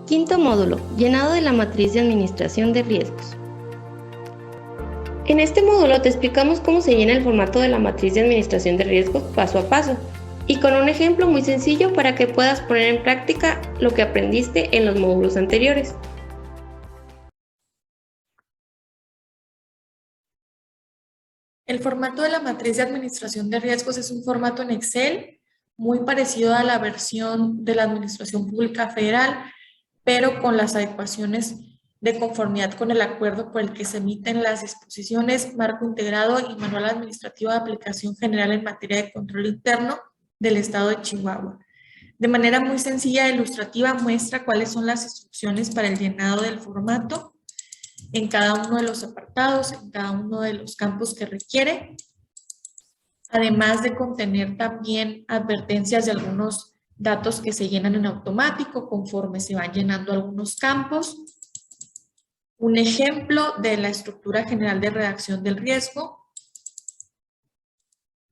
Quinto módulo, llenado de la matriz de administración de riesgos. En este módulo te explicamos cómo se llena el formato de la matriz de administración de riesgos paso a paso y con un ejemplo muy sencillo para que puedas poner en práctica lo que aprendiste en los módulos anteriores. El formato de la matriz de administración de riesgos es un formato en Excel muy parecido a la versión de la Administración Pública Federal, pero con las adecuaciones de conformidad con el acuerdo por el que se emiten las disposiciones, marco integrado y manual administrativo de aplicación general en materia de control interno del Estado de Chihuahua. De manera muy sencilla e ilustrativa muestra cuáles son las instrucciones para el llenado del formato en cada uno de los apartados, en cada uno de los campos que requiere, además de contener también advertencias de algunos datos que se llenan en automático conforme se van llenando algunos campos, un ejemplo de la estructura general de redacción del riesgo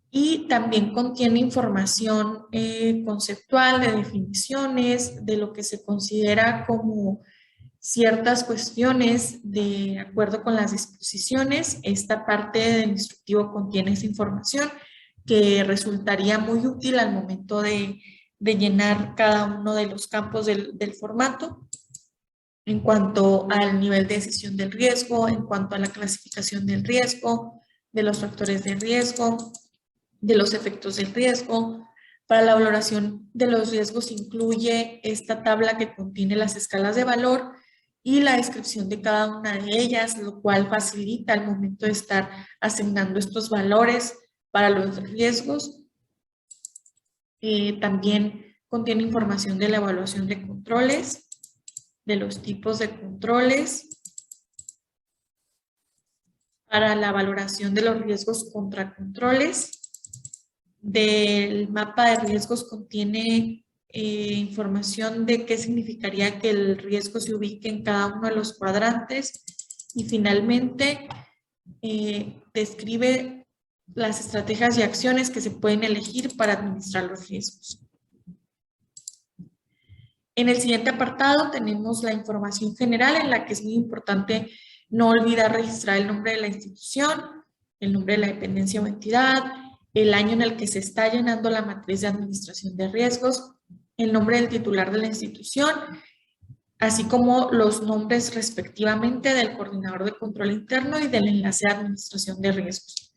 y también contiene información conceptual de definiciones, de lo que se considera como ciertas cuestiones de acuerdo con las disposiciones. Esta parte del instructivo contiene esa información que resultaría muy útil al momento de llenar cada uno de los campos del formato en cuanto al nivel de decisión del riesgo, en cuanto a la clasificación del riesgo, de los factores de riesgo, de los efectos del riesgo. Para la valoración de los riesgos incluye esta tabla que contiene las escalas de valor y la descripción de cada una de ellas, lo cual facilita al momento de estar asignando estos valores para los riesgos. También contiene información de la evaluación de controles, de los tipos de controles, para la valoración de los riesgos contra controles. Del mapa de riesgos contiene información de qué significaría que el riesgo se ubique en cada uno de los cuadrantes y finalmente describe las estrategias y acciones que se pueden elegir para administrar los riesgos. En el siguiente apartado tenemos la información general en la que es muy importante no olvidar registrar el nombre de la institución, el nombre de la dependencia o entidad, el año en el que se está llenando la matriz de administración de riesgos, el nombre del titular de la institución, así como los nombres respectivamente del coordinador de control interno y del enlace de administración de riesgos.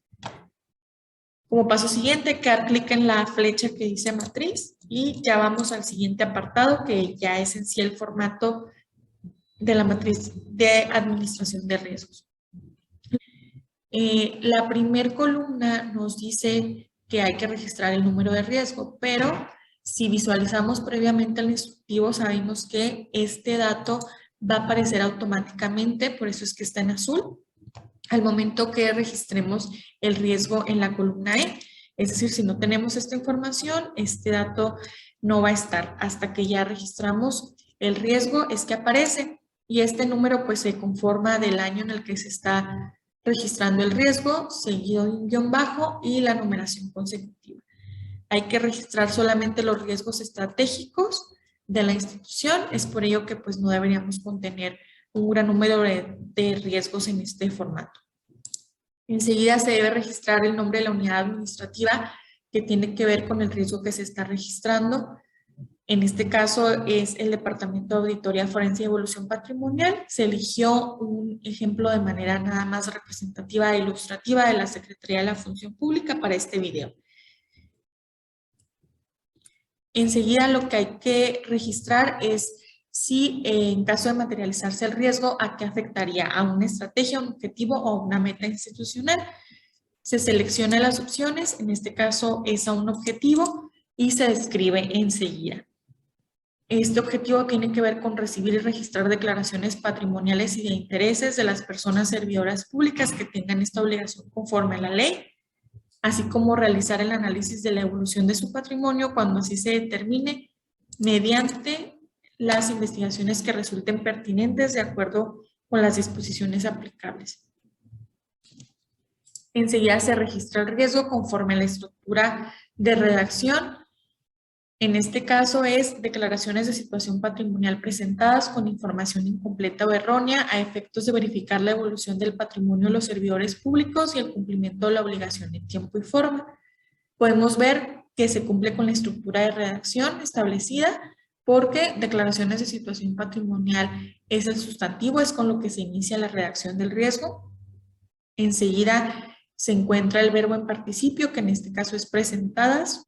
Como paso siguiente, hay que dar clic en la flecha que dice matriz y ya vamos al siguiente apartado que ya es en sí el formato de la matriz de administración de riesgos. La primer columna nos dice que hay que registrar el número de riesgo, pero si visualizamos previamente el instructivo sabemos que este dato va a aparecer automáticamente, por eso es que está en azul, al momento que registremos el riesgo en la columna E. Es decir, si no tenemos esta información, este dato no va a estar. Hasta que ya registramos el riesgo es que aparece y este número pues se conforma del año en el que se está registrando el riesgo, seguido de un guión bajo y la numeración consecutiva. Hay que registrar solamente los riesgos estratégicos de la institución, es por ello que pues no deberíamos contener un gran número de riesgos en este formato. Enseguida se debe registrar el nombre de la unidad administrativa que tiene que ver con el riesgo que se está registrando. En este caso es el Departamento de Auditoría Forense y Evolución Patrimonial. Se eligió un ejemplo de manera nada más representativa e ilustrativa de la Secretaría de la Función Pública para este video. Enseguida lo que hay que registrar es si en caso de materializarse el riesgo, ¿a qué afectaría? ¿A una estrategia, un objetivo o a una meta institucional? Se selecciona las opciones, en este caso es a un objetivo y se describe enseguida. Este objetivo tiene que ver con recibir y registrar declaraciones patrimoniales y de intereses de las personas servidoras públicas que tengan esta obligación conforme a la ley, así como realizar el análisis de la evolución de su patrimonio cuando así se determine mediante las investigaciones que resulten pertinentes de acuerdo con las disposiciones aplicables. Enseguida se registra el riesgo conforme a la estructura de redacción En este caso es declaraciones de situación patrimonial presentadas con información incompleta o errónea a efectos de verificar la evolución del patrimonio de los servidores públicos y el cumplimiento de la obligación en tiempo y forma. Podemos ver que se cumple con la estructura de redacción establecida porque declaraciones de situación patrimonial es el sustantivo, es con lo que se inicia la redacción del riesgo. Enseguida se encuentra el verbo en participio, que en este caso es presentadas,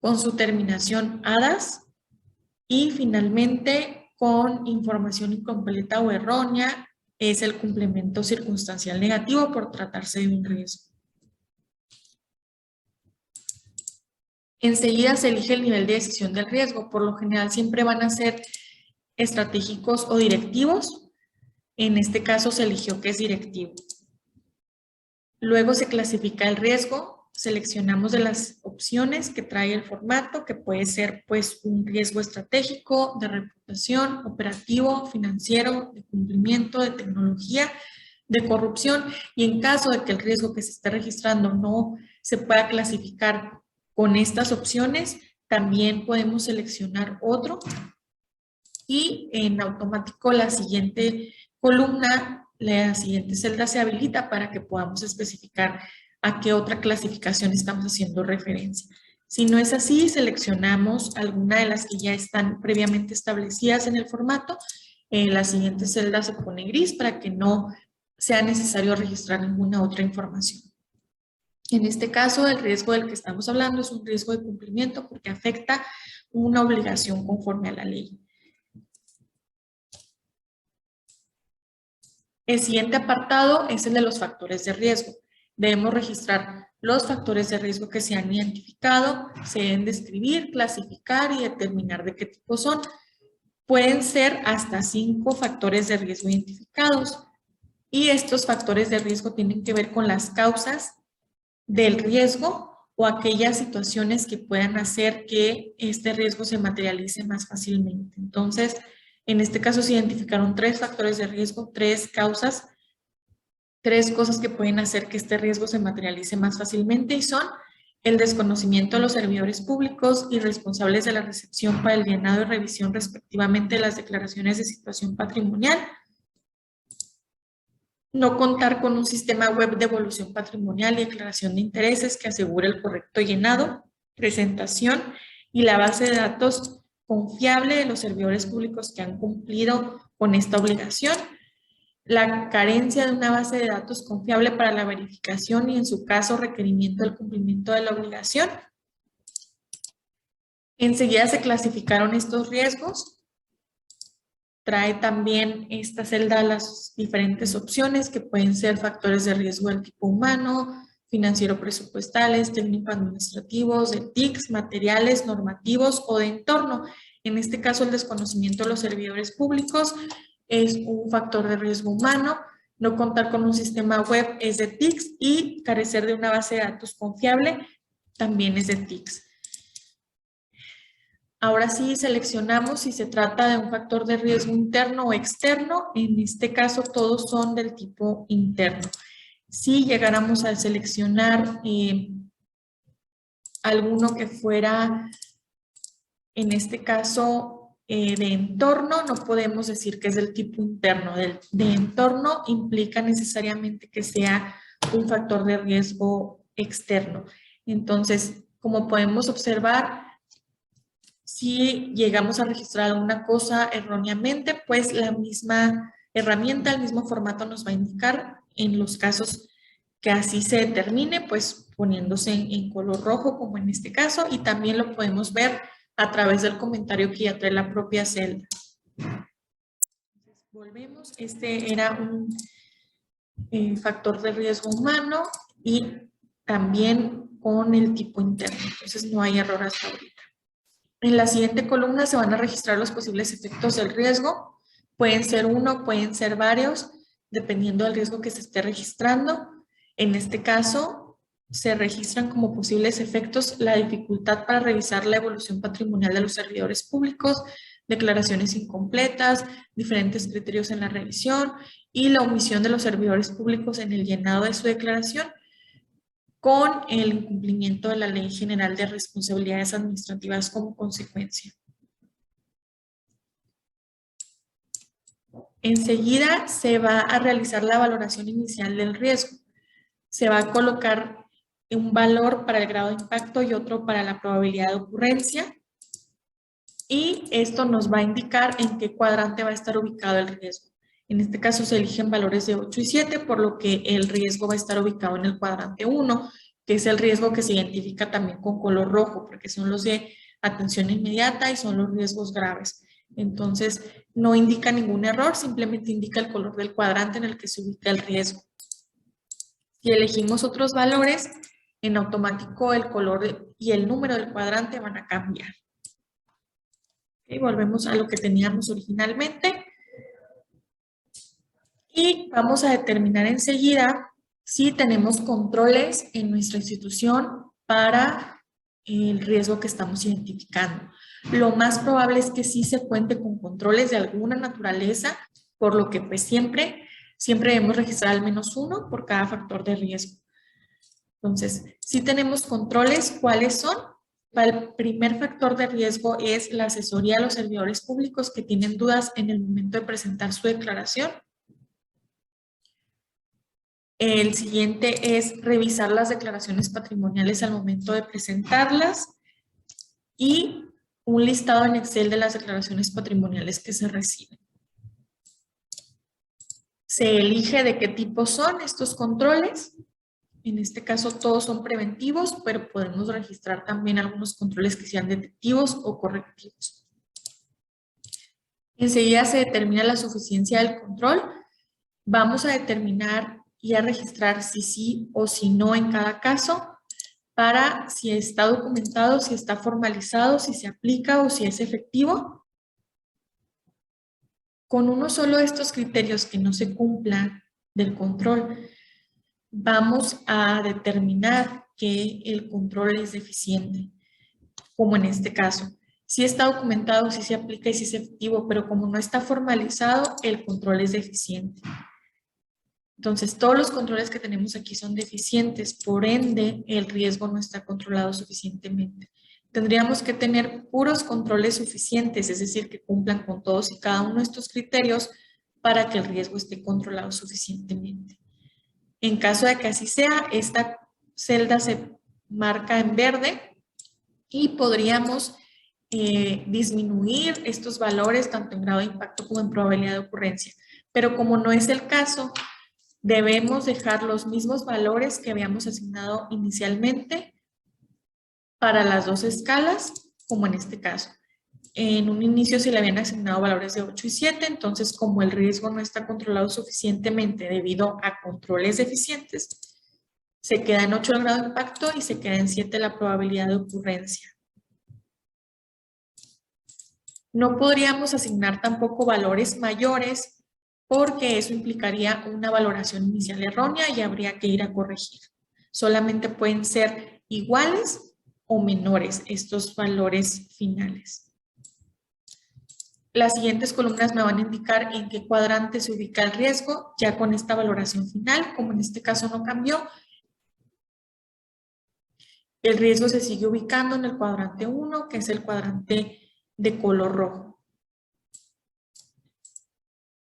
con su terminación hadas, y finalmente con información incompleta o errónea es el complemento circunstancial negativo por tratarse de un riesgo. Enseguida se elige el nivel de decisión del riesgo. Por lo general siempre van a ser estratégicos o directivos. En este caso se eligió que es directivo. Luego se clasifica el riesgo. Seleccionamos de las opciones que trae el formato, que puede ser pues un riesgo estratégico, de reputación, operativo, financiero, de cumplimiento, de tecnología, de corrupción. Y en caso de que el riesgo que se esté registrando no se pueda clasificar con estas opciones, también podemos seleccionar otro y en automático la siguiente columna, la siguiente celda se habilita para que podamos especificar a qué otra clasificación estamos haciendo referencia. Si no es así, seleccionamos alguna de las que ya están previamente establecidas en el formato. La siguiente celda se pone gris para que no sea necesario registrar ninguna otra información. En este caso, el riesgo del que estamos hablando es un riesgo de cumplimiento porque afecta una obligación conforme a la ley. El siguiente apartado es el de los factores de riesgo. Debemos registrar los factores de riesgo que se han identificado, se deben describir, clasificar y determinar de qué tipo son. Pueden ser hasta 5 factores de riesgo identificados y estos factores de riesgo tienen que ver con las causas del riesgo o aquellas situaciones que puedan hacer que este riesgo se materialice más fácilmente. Entonces, en este caso se identificaron 3 factores de riesgo, 3 causas, 3 cosas que pueden hacer que este riesgo se materialice más fácilmente y son el desconocimiento de los servidores públicos y responsables de la recepción para el llenado y revisión respectivamente de las declaraciones de situación patrimonial, no contar con un sistema web de evolución patrimonial y declaración de intereses que asegure el correcto llenado, presentación y la base de datos confiable de los servidores públicos que han cumplido con esta obligación, la carencia de una base de datos confiable para la verificación y en su caso requerimiento del cumplimiento de la obligación. Enseguida se clasificaron estos riesgos. Trae también esta celda las diferentes opciones que pueden ser factores de riesgo del tipo humano, financiero presupuestales, técnico-administrativos, de TICs, materiales, normativos o de entorno. En este caso, el desconocimiento de los servidores públicos es un factor de riesgo humano, no contar con un sistema web es de TICs y carecer de una base de datos confiable también es de TICs. Ahora sí seleccionamos si se trata de un factor de riesgo interno o externo. En este caso todos son del tipo interno. Si llegáramos a seleccionar alguno que fuera, en este caso, de entorno, no podemos decir que es del tipo interno. De entorno implica necesariamente que sea un factor de riesgo externo. Entonces, como podemos observar, si llegamos a registrar alguna cosa erróneamente, pues la misma herramienta, el mismo formato nos va a indicar en los casos que así se determine, pues poniéndose en color rojo como en este caso, y también lo podemos ver a través del comentario que ya trae la propia celda. Volvemos, este era un factor de riesgo humano y también con el tipo interno, entonces no hay error hasta ahorita. En la siguiente columna se van a registrar los posibles efectos del riesgo. Pueden ser uno, pueden ser varios, dependiendo del riesgo que se esté registrando. En este caso, se registran como posibles efectos la dificultad para revisar la evolución patrimonial de los servidores públicos, declaraciones incompletas, diferentes criterios en la revisión y la omisión de los servidores públicos en el llenado de su declaración. con el incumplimiento de la Ley General de Responsabilidades Administrativas como consecuencia. Enseguida se va a realizar la valoración inicial del riesgo. Se va a colocar un valor para el grado de impacto y otro para la probabilidad de ocurrencia. Y esto nos va a indicar en qué cuadrante va a estar ubicado el riesgo. En este caso se eligen valores de 8 y 7, por lo que el riesgo va a estar ubicado en el cuadrante 1, que es el riesgo que se identifica también con color rojo, porque son los de atención inmediata y son los riesgos graves. Entonces, no indica ningún error, simplemente indica el color del cuadrante en el que se ubica el riesgo. Si elegimos otros valores, en automático el color y el número del cuadrante van a cambiar. Okay, volvemos a lo que teníamos originalmente. Y vamos a determinar enseguida si tenemos controles en nuestra institución para el riesgo que estamos identificando. Lo más probable es que sí se cuente con controles de alguna naturaleza, por lo que pues siempre debemos registrar al menos uno por cada factor de riesgo. Entonces, si tenemos controles, ¿cuáles son? El primer factor de riesgo es la asesoría a los servidores públicos que tienen dudas en el momento de presentar su declaración. El siguiente es revisar las declaraciones patrimoniales al momento de presentarlas y un listado en Excel de las declaraciones patrimoniales que se reciben. Se elige de qué tipo son estos controles. En este caso todos son preventivos, pero podemos registrar también algunos controles que sean detectivos o correctivos. Enseguida se determina la suficiencia del control. Vamos a determinar y a registrar si sí o si no en cada caso, para si está documentado, si está formalizado, si se aplica o si es efectivo. Con uno solo de estos criterios que no se cumplan del control, vamos a determinar que el control es deficiente, como en este caso. Si está documentado, si se aplica y si es efectivo, pero como no está formalizado, el control es deficiente. Entonces, todos los controles que tenemos aquí son deficientes, por ende, el riesgo no está controlado suficientemente. Tendríamos que tener puros controles suficientes, es decir, que cumplan con todos y cada uno de estos criterios para que el riesgo esté controlado suficientemente. En caso de que así sea, esta celda se marca en verde y podríamos disminuir estos valores tanto en grado de impacto como en probabilidad de ocurrencia. Pero como no es el caso, debemos dejar los mismos valores que habíamos asignado inicialmente para las dos escalas, como en este caso. En un inicio se le habían asignado valores de 8 y 7, entonces como el riesgo no está controlado suficientemente debido a controles deficientes, se queda en 8 el grado de impacto y se queda en 7 la probabilidad de ocurrencia. No podríamos asignar tampoco valores mayores porque eso implicaría una valoración inicial errónea y habría que ir a corregir. Solamente pueden ser iguales o menores estos valores finales. Las siguientes columnas me van a indicar en qué cuadrante se ubica el riesgo, ya con esta valoración final, como en este caso no cambió. El riesgo se sigue ubicando en el cuadrante 1, que es el cuadrante de color rojo.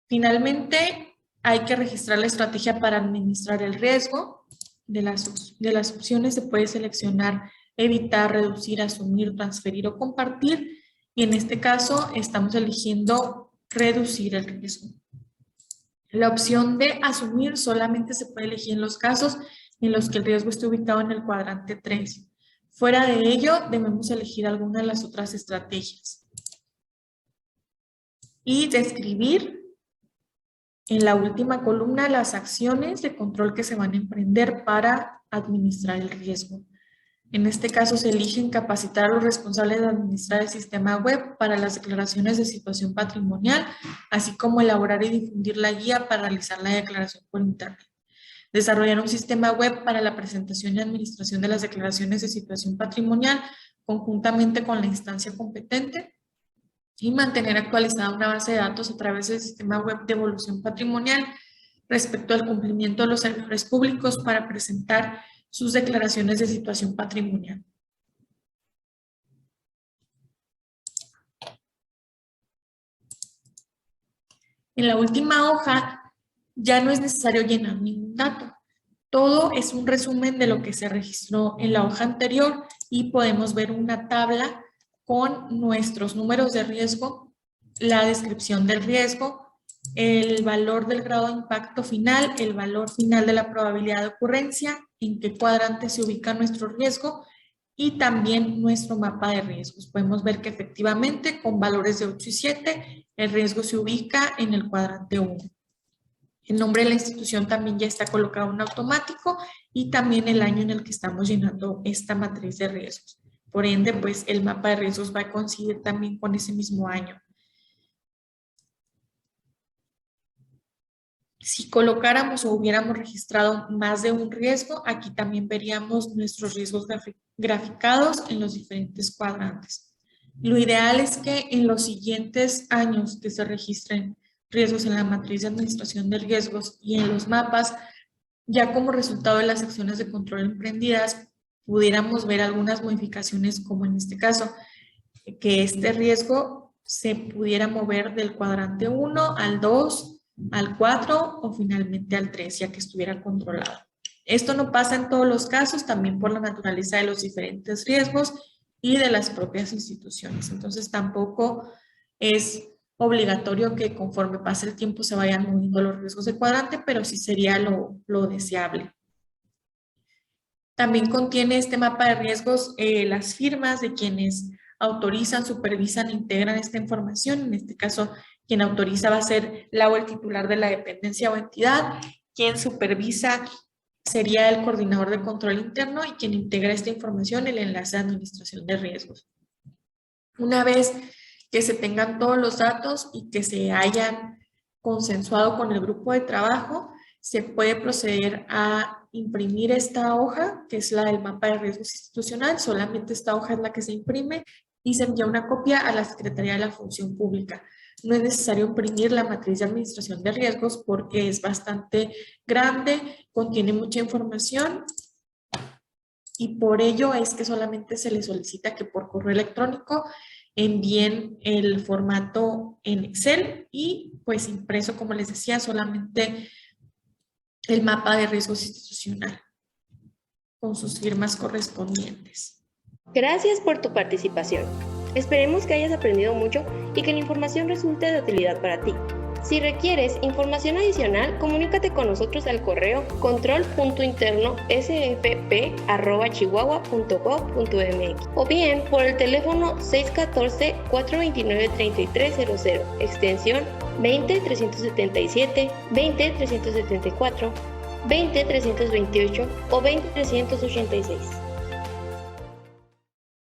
Finalmente, hay que registrar la estrategia para administrar el riesgo. De las opciones se puede seleccionar evitar, reducir, asumir, transferir o compartir. Y en este caso estamos eligiendo reducir el riesgo. La opción de asumir solamente se puede elegir en los casos en los que el riesgo esté ubicado en el cuadrante 3. Fuera de ello, debemos elegir alguna de las otras estrategias. Y describir en la última columna las acciones de control que se van a emprender para administrar el riesgo. En este caso se eligen capacitar a los responsables de administrar el sistema web para las declaraciones de situación patrimonial, así como elaborar y difundir la guía para realizar la declaración por internet. Desarrollar un sistema web para la presentación y administración de las declaraciones de situación patrimonial conjuntamente con la instancia competente y mantener actualizada una base de datos a través del sistema web de evolución patrimonial respecto al cumplimiento de los servidores públicos para presentar sus declaraciones de situación patrimonial. En la última hoja ya no es necesario llenar ningún dato. Todo es un resumen de lo que se registró en la hoja anterior y podemos ver una tabla con nuestros números de riesgo, la descripción del riesgo, el valor del grado de impacto final, el valor final de la probabilidad de ocurrencia, en qué cuadrante se ubica nuestro riesgo y también nuestro mapa de riesgos. Podemos ver que efectivamente con valores de 8 y 7 el riesgo se ubica en el cuadrante 1. El nombre de la institución también ya está colocado en automático y también el año en el que estamos llenando esta matriz de riesgos. Por ende, pues el mapa de riesgos va a coincidir también con ese mismo año. Si colocáramos o hubiéramos registrado más de un riesgo, aquí también veríamos nuestros riesgos graficados en los diferentes cuadrantes. Lo ideal es que en los siguientes años que se registren riesgos en la matriz de administración de riesgos y en los mapas, ya como resultado de las acciones de control emprendidas, pudiéramos ver algunas modificaciones, como en este caso, que este riesgo se pudiera mover del cuadrante 1 al 2, al 4 o finalmente al 3, ya que estuviera controlado. Esto no pasa en todos los casos, también por la naturaleza de los diferentes riesgos y de las propias instituciones. Entonces tampoco es obligatorio que conforme pase el tiempo se vayan moviendo los riesgos de cuadrante, pero sí sería lo deseable. También contiene este mapa de riesgos las firmas de quienes autorizan, supervisan, integran esta información. En este caso, quien autoriza va a ser la o el titular de la dependencia o entidad. Quien supervisa sería el coordinador de control interno y quien integra esta información, el enlace de administración de riesgos. Una vez que se tengan todos los datos y que se hayan consensuado con el grupo de trabajo, se puede proceder a imprimir esta hoja, que es la del mapa de riesgos institucional. Solamente esta hoja es la que se imprime y se envía una copia a la Secretaría de la Función Pública. No es necesario imprimir la matriz de administración de riesgos porque es bastante grande, contiene mucha información y por ello es que solamente se le solicita que por correo electrónico envíen el formato en Excel y pues impreso, como les decía, solamente el mapa de riesgos institucional con sus firmas correspondientes. Gracias por tu participación. Esperemos que hayas aprendido mucho y que la información resulte de utilidad para ti. Si requieres información adicional, comunícate con nosotros al correo control.interno.sfp@chihuahua.gov.mx o bien por el teléfono 614-429-3300, extensión 20-377, 20-374, 20-328 o 20-386.